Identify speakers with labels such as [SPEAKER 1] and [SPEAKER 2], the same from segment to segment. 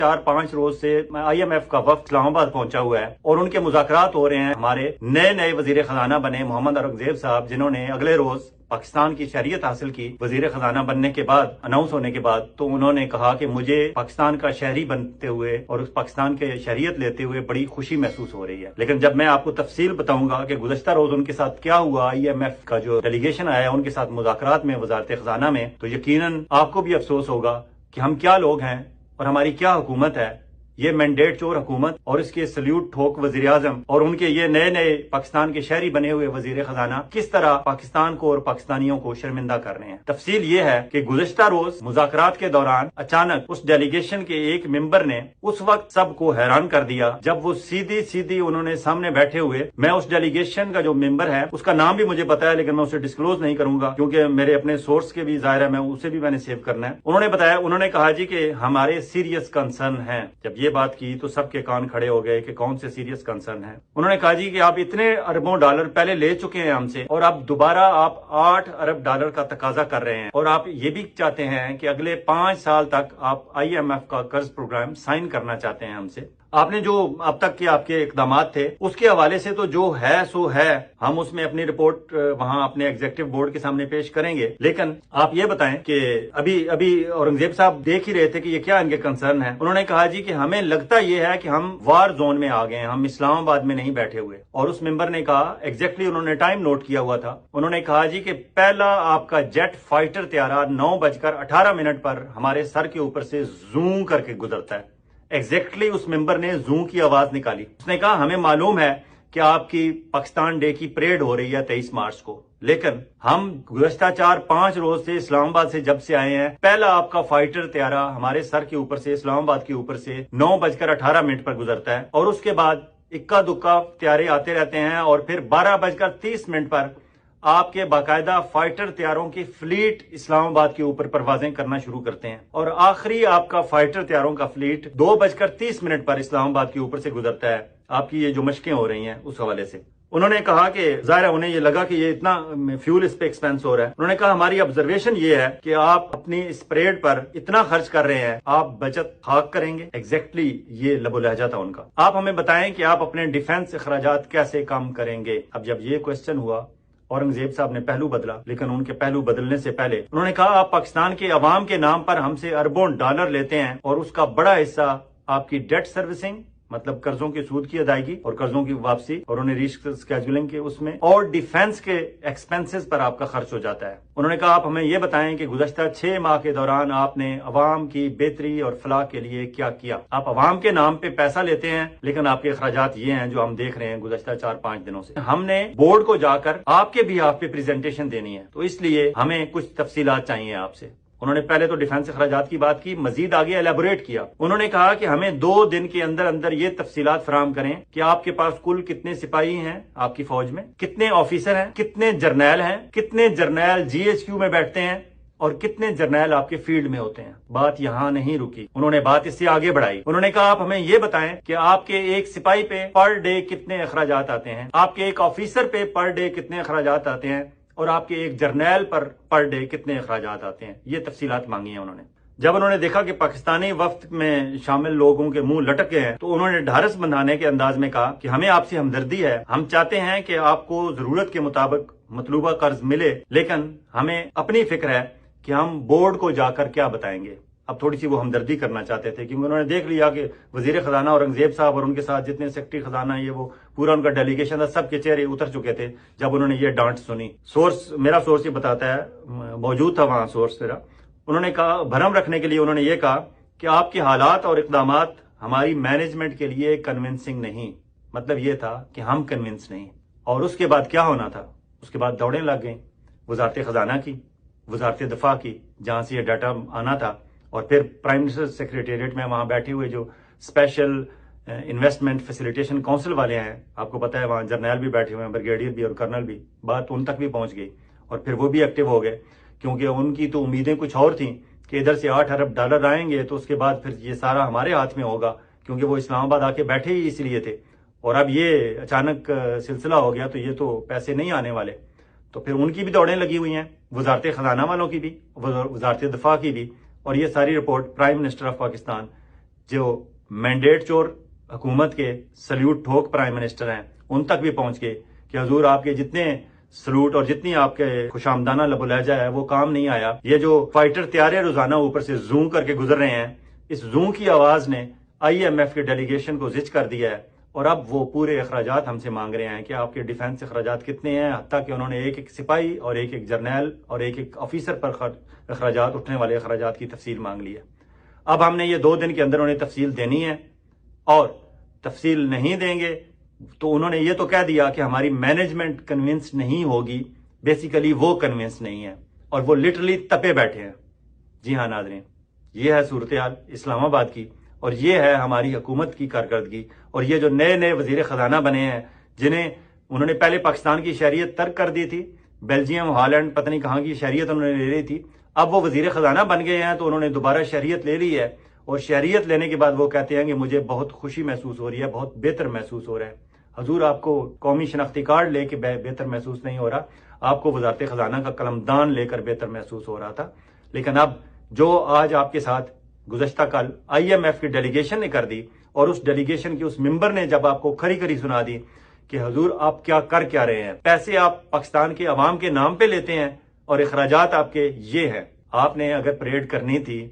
[SPEAKER 1] 4-5 रोज से IMF का वफ्द इस्लामाबाद पहुंचा हुआ है और उनके मुज़ाकरात हो रहे हैं। हमारे नए वजीर खजाना बने मोहम्मद औरंगजेब साहब, जिन्होंने अगले रोज पाकिस्तान की शरीयत हासिल की वजीर खजाना बनने के बाद, अनाउंस होने के बाद, तो उन्होंने कहा कि मुझे पाकिस्तान का शहरी बनते हुए और उस पाकिस्तान के शरीयत लेते हुए बड़ी खुशी महसूस हो रही है। लेकिन जब मैं आपको तफसील बताऊंगा कि गुज़श्ता रोज उनके साथ क्या हुआ, IMF का जो डेलीगेशन आया उनके साथ मुज़ाकरात में वजारत खजाना में, तो यकीनन आपको भी अफसोस होगा कि हम क्या लोग हैं और हमारी क्या हुकूमत है। ये मैंडेट चोर हुकूमत और इसके सल्यूट ठोक वजीर आजम और उनके ये नए पाकिस्तान के शहरी बने हुए वजीर खजाना किस तरह पाकिस्तान को और पाकिस्तानियों को शर्मिंदा कर रहे हैं। तफसील ये है कि गुज़श्ता रोज मुज़ाकरात के दौरान अचानक उस डेलीगेशन के एक मेंबर ने उस वक्त सबको हैरान कर दिया जब वो सीधी उन्होंने सामने बैठे हुए, मैं उस डेलीगेशन का जो मेंबर है उसका नाम भी मुझे पता है लेकिन मैं उसे डिस्क्लोज नहीं करूंगा क्योंकि मेरे अपने सोर्स के भी जाहिर है, मैं उसे भी मैंने सेव करना है। उन्होंने बताया, उन्होंने कहा जी कि हमारे सीरियस कंसर्न है। जब ये बात की तो सबके कान खड़े हो गए कि कौन से सीरियस कंसर्न है। उन्होंने कहा जी कि आप इतने अरबों डॉलर पहले ले चुके हैं हमसे और अब दोबारा आप 8 अरब डॉलर का तकाजा कर रहे हैं और आप ये भी चाहते हैं कि अगले 5 साल तक आप IMF का कर्ज प्रोग्राम साइन करना चाहते हैं हमसे। आपने जो अब तक के आपके इकदाम थे उसके हवाले से तो जो है सो है, हम उसमें अपनी रिपोर्ट वहां अपने एग्जीक्यूटिव बोर्ड के सामने पेश करेंगे। लेकिन आप ये बताएं कि अभी औरंगजेब साहब देख ही रहे थे कि ये क्या इनके कंसर्न है। उन्होंने कहा जी कि हमें लगता ये है कि हम वार जोन में आ गए हैं, हम इस्लामाबाद में नहीं बैठे हुए। और उस मेंबर ने कहा, एग्जैक्टली उन्होंने टाइम नोट किया हुआ था, उन्होंने कहा जी कि पहला आपका जेट फाइटर त्यारा 9:18 पर हमारे सर के ऊपर से जूम करके गुजरता है। एग्जैक्टली उस मेंबर ने जू की आवाज निकाली। उसने कहा, हमें मालूम है कि आपकी पाकिस्तान डे की परेड हो रही है 23 मार्च को, लेकिन हम गुज़श्ता 4-5 रोज से इस्लामाबाद से जब से आए हैं, पहला आपका फाइटर त्यारा हमारे सर के ऊपर से, इस्लामाबाद के ऊपर से 9:18 पर गुजरता है और उसके बाद इक्का दुक्का त्यारे आते रहते हैं और फिर 12:30 पर आपके बाकायदा फाइटर त्यारों की फ्लीट इस्लामाबाद के ऊपर परवाजें करना शुरू करते हैं और आखिरी आपका फाइटर त्यारों का फ्लीट 2:30 पर इस्लामाबाद के ऊपर से गुजरता है। आपकी ये जो मशकें हो रही हैं उस हवाले से उन्होंने कहा कि जाहिर है उन्हें ये लगा कि ये इतना फ्यूल इस पे एक्सपेंस हो रहा है। उन्होंने कहा, हमारी ऑब्जर्वेशन ये है कि आप अपनी इस परेड पर इतना खर्च कर रहे हैं, आप बचत खाक करेंगे। एग्जैक्टली ये लबो लहजा था उनका। आप हमें बताएं कि आप अपने डिफेंस अखराजात कैसे कम करेंगे। अब जब ये क्वेश्चन हुआ, औरंगजेब साहब ने पहलू बदला, लेकिन उनके पहलू बदलने से पहले उन्होंने कहा, आप पाकिस्तान के अवाम के नाम पर हमसे अरबों डॉलर लेते हैं और उसका बड़ा हिस्सा आपकी डेट सर्विसिंग, मतलब कर्जों की सूद की अदायगी और कर्जों की वापसी और उन्हें रीस्केड्यूलिंग के उसमें और डिफेंस के एक्सपेंसेस पर आपका खर्च हो जाता है। उन्होंने कहा, आप हमें यह बताएं कि गुज़श्ता 6 माह के दौरान आपने अवाम की बेहतरी और फलाह के लिए क्या किया। आप अवाम के नाम पे पैसा लेते हैं लेकिन आपके अखराजात ये हैं जो हम देख रहे हैं गुज़श्ता 4-5 दिनों से। हमने बोर्ड को जाकर आपके भी आप पे प्रेजेंटेशन देनी है, तो इसलिए हमें कुछ तफसीलात चाहिए आपसे। उन्होंने पहले तो डिफेंस अखराजात की बात की, मजीद आगे एलेबोरेट किया। उन्होंने कहा कि हमें 2 दिन के अंदर अंदर ये तफसीलात फराहम करें कि आपके पास कुल कितने सिपाही हैं आपकी फौज में, कितने ऑफिसर हैं, कितने जर्नैल हैं, कितने जर्नैल GHQ में बैठते हैं और कितने जर्नैल आपके फील्ड में होते हैं। बात यहां नहीं रुकी, उन्होंने बात इससे आगे बढ़ाई। उन्होंने कहा, आप हमें ये बताएं कि आपके एक सिपाही पे पर डे कितने अखराजात आते हैं, आपके एक ऑफिसर पे पर डे कितने अखराजात आते हैं और आपके एक जर्नैल पर डे कितने अखराजात आते हैं। ये तफसीलात मांगी हैं उन्होंने। जब उन्होंने देखा कि पाकिस्तानी वफ्द में शामिल लोगों के मुंह लटक गए हैं, तो उन्होंने ढारस बंधाने के अंदाज में कहा कि हमें आपसे हमदर्दी है, हम चाहते हैं कि आपको जरूरत के मुताबिक मतलूबा कर्ज मिले, लेकिन हमें अपनी फिक्र है कि हम बोर्ड को जाकर क्या बताएंगे। अब थोड़ी सी वो हमदर्दी करना चाहते थे क्योंकि उन्होंने देख लिया कि वजीर खजाना औरंगजेब साहब और उनके साथ जितने सेक्रेटरी खजाना ये वो पूरा उनका डेलीगेशन था, सबके चेहरे उतर चुके थे जब उन्होंने ये डांट सुनी। मेरा सोर्स ये बताता है, मौजूद था वहां सोर्स मेरा। उन्होंने कहा, भरम रखने के लिए उन्होंने ये कहा कि आपके हालात और इकदामात हमारी मैनेजमेंट के लिए कन्विंसिंग नहीं। मतलब ये था कि हम कन्विंस नहीं। और उसके बाद क्या होना था, उसके बाद दौड़ें लग गई वजारत खजाना की, वजारत दफा की, जहां से ये डाटा आना था, और फिर प्राइम मिनिस्टर सेक्रेटेरिएट में वहां बैठे हुए जो स्पेशल इन्वेस्टमेंट फैसिलिटेशन काउंसिल वाले हैं, आपको पता है वहां जर्नैल भी बैठे हुए हैं, ब्रिगेडियर भी और कर्नल भी, बात उन तक भी पहुंच गई और फिर वो भी एक्टिव हो गए क्योंकि उनकी तो उम्मीदें कुछ और थी कि इधर से 8 अरब डॉलर आएंगे तो उसके बाद फिर ये सारा हमारे हाथ में होगा, क्योंकि वो इस्लामाबाद आके बैठे ही इसलिए थे। और अब ये अचानक सिलसिला हो गया तो ये तो पैसे नहीं आने वाले। तो फिर उनकी भी दौड़ें लगी हुई हैं, वजारत खजाना वालों की भी, वजारत दफा की भी, और ये सारी report prime minister of Pakistan جو مینڈیٹ چور حکومت کے سلیوٹ ٹھوک پرائم منسٹر ہیں ان تک بھی پہنچ گئے کہ حضور آپ کے جتنے سلوٹ اور جتنی آپ کے خوش آمدانہ لب و لہجہ ہے وہ کام نہیں آیا. یہ جو فائٹر طیارے روزانہ اوپر سے زوں کر کے گزر رہے ہیں، اس زوں کی آواز نے IMF کے ڈیلیگیشن کو زچ کر دیا ہے، اور اب وہ پورے اخراجات ہم سے مانگ رہے ہیں کہ آپ کے ڈیفنس اخراجات کتنے ہیں، حتیٰ کہ انہوں نے ایک ایک سپاہی اور ایک ایک جرنیل اور ایک ایک آفیسر پر اخراجات اٹھنے والے اخراجات کی تفصیل مانگ لی ہے. اب ہم نے یہ 2 دن کے اندر انہیں تفصیل دینی ہے، اور تفصیل نہیں دیں گے تو انہوں نے یہ تو کہہ دیا کہ ہماری مینجمنٹ کنونس نہیں ہوگی. بیسیکلی وہ کنونس نہیں ہے اور وہ لٹرلی تپے بیٹھے ہیں. جی ہاں ناظرین، یہ ہے صورتحال اسلام آباد کی، اور یہ ہے ہماری حکومت کی کارکردگی. اور یہ جو نئے نئے وزیر خزانہ بنے ہیں، جنہیں انہوں نے پہلے پاکستان کی شہریت ترک کر دی تھی، بیلجیم، ہالینڈ، پتہ نہیں کہاں کی شہریت انہوں نے لے لی تھی، اب وہ وزیر خزانہ بن گئے ہیں تو انہوں نے دوبارہ شہریت لے لی ہے. اور شہریت لینے کے بعد وہ کہتے ہیں کہ مجھے بہت خوشی محسوس ہو رہی ہے، بہت بہتر محسوس ہو رہا ہے. حضور آپ کو قومی شناختی کارڈ لے کے بہتر محسوس نہیں ہو رہا، آپ کو وزارت خزانہ کا قلمدان لے کر بہتر محسوس ہو رہا تھا. لیکن اب جو آج آپ کے ساتھ گزشتہ کل IMF کی ڈیلیگیشن نے کر دی، اور اس ڈیلیگیشن کی اس ممبر نے جب آپ کو کھری کھری سنا دی کہ حضور آپ کیا کر کیا رہے ہیں، پیسے آپ پاکستان کے عوام کے نام پہ لیتے ہیں اور اخراجات آپ کے یہ ہیں. آپ نے اگر پریڈ کرنی تھی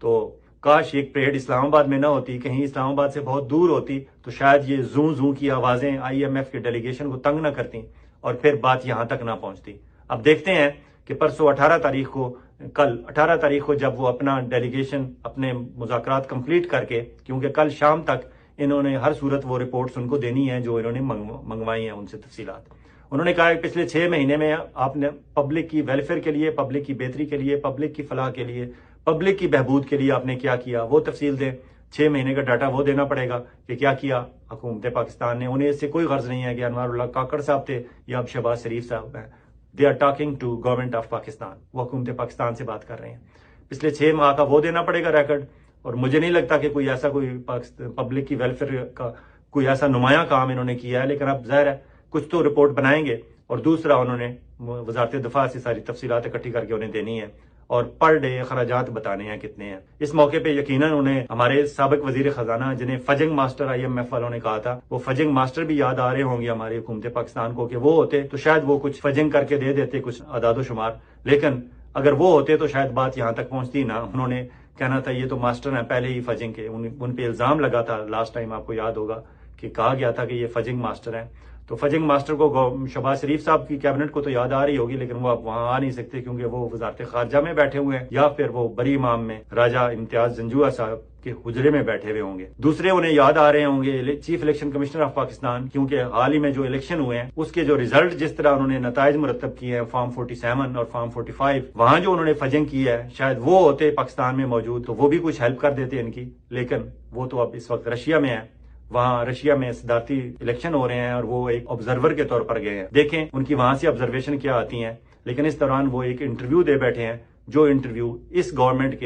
[SPEAKER 1] تو کاش ایک پریڈ اسلام آباد میں نہ ہوتی، کہیں اسلام آباد سے بہت دور ہوتی، تو شاید یہ زوں زوں کی آوازیں IMF کے ڈیلیگیشن کو تنگ نہ کرتی اور پھر بات یہاں تک نہ پہنچتی. اب دیکھتے ہیں کہ پرسوں 18 تاریخ کو، کل 18 تاریخ کو جب وہ اپنا ڈیلیگیشن اپنے مذاکرات کمپلیٹ کر کے، کیونکہ کل شام تک انہوں نے ہر صورت وہ رپورٹس ان کو دینی ہیں جو انہوں نے منگوائی ہیں ان سے تفصیلات. انہوں نے کہا کہ پچھلے 6 مہینے میں آپ نے پبلک کی ویلفیئر کے لیے، پبلک کی بہتری کے لیے، پبلک کی فلاح کے لیے، پبلک کی بہبود کے لیے آپ نے کیا کیا، وہ تفصیل دیں. 6 مہینے کا ڈاٹا وہ دینا پڑے گا کہ کیا کیا حکومت پاکستان نے. انہیں اس سے کوئی غرض نہیں ہے کہ انوار اللہ کاکڑ صاحب تھے یا اب شہباز شریف صاحب ہیں. They are talking to government of Pakistan, وہ حکومت پاکستان سے بات کر رہے ہیں. پچھلے 6 ماہ کا وہ دینا پڑے گا ریکارڈ. اور مجھے نہیں لگتا کہ کوئی ایسا کوئی پبلک کی ویلفیئر کا کوئی ایسا نمایاں کام انہوں نے کیا ہے. لیکن اب ظاہر ہے کچھ تو رپورٹ بنائیں گے. اور دوسرا انہوں نے وزارت دفاع سے ساری تفصیلات اکٹھی کر کے انہیں دینی ہے، اور پر ڈے اخراجات بتانے ہیں کتنے ہیں. اس موقع پہ یقیناً انہیں ہمارے سابق وزیر خزانہ جنہیں فجنگ ماسٹر IMF والوں نے کہا تھا، وہ فجنگ ماسٹر بھی یاد آ رہے ہوں گے ہماری حکومت پاکستان کو، کہ وہ ہوتے تو شاید وہ کچھ فجنگ کر کے دے دیتے کچھ اعداد و شمار. لیکن اگر وہ ہوتے تو شاید بات یہاں تک پہنچتی نہ. انہوں نے کہنا تھا یہ تو ماسٹر ہیں پہلے ہی فجنگ کے. ان پہ الزام لگا تھا لاسٹ ٹائم، آپ کو یاد ہوگا کہ کہا گیا تھا کہ یہ فجنگ ماسٹر ہیں. تو فجنگ ماسٹر کو شہباز شریف صاحب کی کیبنٹ کو تو یاد آ رہی ہوگی، لیکن وہ اب وہاں آ نہیں سکتے کیونکہ وہ وزارت خارجہ میں بیٹھے ہوئے ہیں، یا پھر وہ بری امام میں راجہ امتیاز زنجوعہ صاحب کے حجرے میں بیٹھے ہوئے ہوں گے. دوسرے انہیں یاد آ رہے ہوں گے chief election commissioner of Pakistan, کیونکہ حال ہی میں جو الیکشن ہوئے ہیں اس کے جو ریزلٹ جس طرح انہوں نے نتائج مرتب کیے ہیں، فارم 47 اور فارم 45، وہاں جو انہوں نے فجنگ کی ہے، شاید وہ ہوتے پاکستان میں موجود تو وہ بھی کچھ ہیلپ کر دیتے ان کی. لیکن وہ تو اب اس وقت رشیا میں ہے، وہاں رشیا میں صدارتی الیکشن ہو رہے ہیں اور وہ ایک آبزرور کے طور پر گئے ہیں. دیکھیں ان کی وہاں سے آبزرویشن کیا آتی ہیں. لیکن اس دوران وہ ایک انٹرویو دے بیٹھے ہیں، جو انٹرویو اس گورنمنٹ کے